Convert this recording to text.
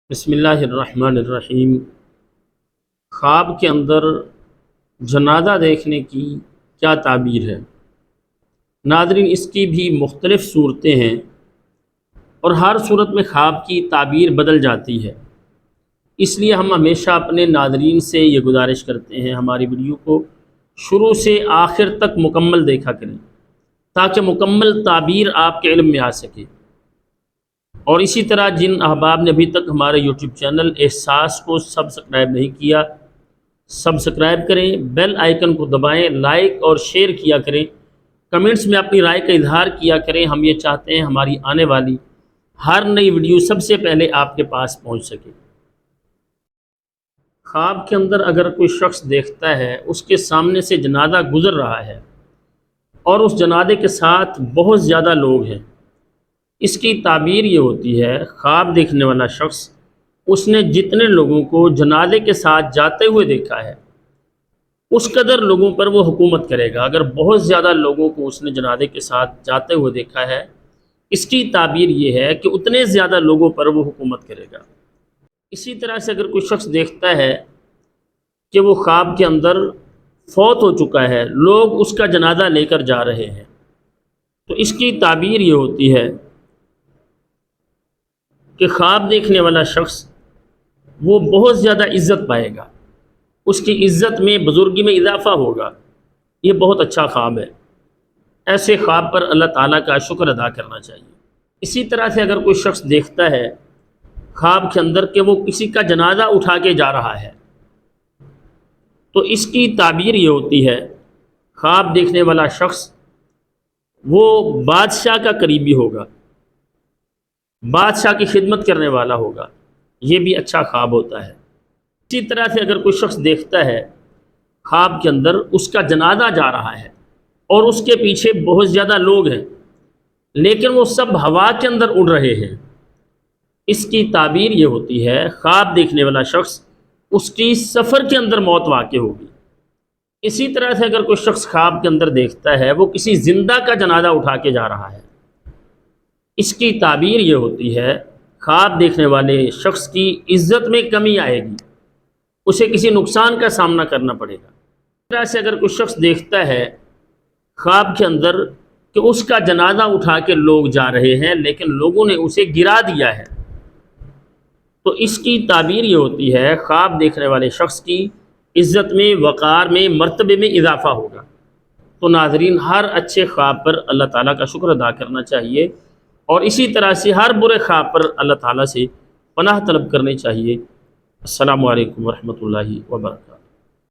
بسم اللہ الرحمن الرحیم۔ خواب کے اندر جنازہ دیکھنے کی کیا تعبیر ہے؟ ناظرین، اس کی بھی مختلف صورتیں ہیں اور ہر صورت میں خواب کی تعبیر بدل جاتی ہے۔ اس لیے ہم ہمیشہ اپنے ناظرین سے یہ گزارش کرتے ہیں ہماری ویڈیو کو شروع سے آخر تک مکمل دیکھا کریں تاکہ مکمل تعبیر آپ کے علم میں آ سکے۔ اور اسی طرح جن احباب نے ابھی تک ہمارے یوٹیوب چینل احساس کو سبسکرائب نہیں کیا، سبسکرائب کریں، بیل آئیکن کو دبائیں، لائک اور شیئر کیا کریں، کمنٹس میں اپنی رائے کا اظہار کیا کریں۔ ہم یہ چاہتے ہیں ہماری آنے والی ہر نئی ویڈیو سب سے پہلے آپ کے پاس پہنچ سکے۔ خواب کے اندر اگر کوئی شخص دیکھتا ہے اس کے سامنے سے جنازہ گزر رہا ہے اور اس جنازے کے ساتھ بہت زیادہ لوگ ہیں، اس کی تعبیر یہ ہوتی ہے، خواب دیکھنے والا شخص اس نے جتنے لوگوں کو جنازے کے ساتھ جاتے ہوئے دیکھا ہے اس قدر لوگوں پر وہ حکومت کرے گا۔ اگر بہت زیادہ لوگوں کو اس نے جنازے کے ساتھ جاتے ہوئے دیکھا ہے، اس کی تعبیر یہ ہے کہ اتنے زیادہ لوگوں پر وہ حکومت کرے گا۔ اسی طرح سے اگر کوئی شخص دیکھتا ہے کہ وہ خواب کے اندر فوت ہو چکا ہے، لوگ اس کا جنازہ لے کر جا رہے ہیں، تو اس کی تعبیر یہ ہوتی ہے کہ خواب دیکھنے والا شخص وہ بہت زیادہ عزت پائے گا، اس کی عزت میں بزرگی میں اضافہ ہوگا۔ یہ بہت اچھا خواب ہے، ایسے خواب پر اللہ تعالیٰ کا شکر ادا کرنا چاہیے۔ اسی طرح سے اگر کوئی شخص دیکھتا ہے خواب کے اندر کہ وہ کسی کا جنازہ اٹھا کے جا رہا ہے، تو اس کی تعبیر یہ ہوتی ہے، خواب دیکھنے والا شخص وہ بادشاہ کا قریبی ہوگا، بادشاہ کی خدمت کرنے والا ہوگا۔ یہ بھی اچھا خواب ہوتا ہے۔ اسی طرح سے اگر کوئی شخص دیکھتا ہے خواب کے اندر اس کا جنازہ جا رہا ہے اور اس کے پیچھے بہت زیادہ لوگ ہیں لیکن وہ سب ہوا کے اندر اڑ رہے ہیں، اس کی تعبیر یہ ہوتی ہے، خواب دیکھنے والا شخص اس کی سفر کے اندر موت واقع ہوگی۔ اسی طرح سے اگر کوئی شخص خواب کے اندر دیکھتا ہے وہ کسی زندہ کا جنازہ اٹھا کے جا رہا ہے، اس کی تعبیر یہ ہوتی ہے، خواب دیکھنے والے شخص کی عزت میں کمی آئے گی، اسے کسی نقصان کا سامنا کرنا پڑے گا۔ اس طرح سے اگر کوئی شخص دیکھتا ہے خواب کے اندر کہ اس کا جنازہ اٹھا کے لوگ جا رہے ہیں لیکن لوگوں نے اسے گرا دیا ہے، تو اس کی تعبیر یہ ہوتی ہے، خواب دیکھنے والے شخص کی عزت میں، وقار میں، مرتبے میں اضافہ ہوگا۔ تو ناظرین، ہر اچھے خواب پر اللہ تعالیٰ کا شکر ادا کرنا چاہیے اور اسی طرح سے ہر برے خواب پر اللہ تعالیٰ سے پناہ طلب کرنی چاہیے۔ السلام علیکم ورحمۃ اللہ وبرکاتہ۔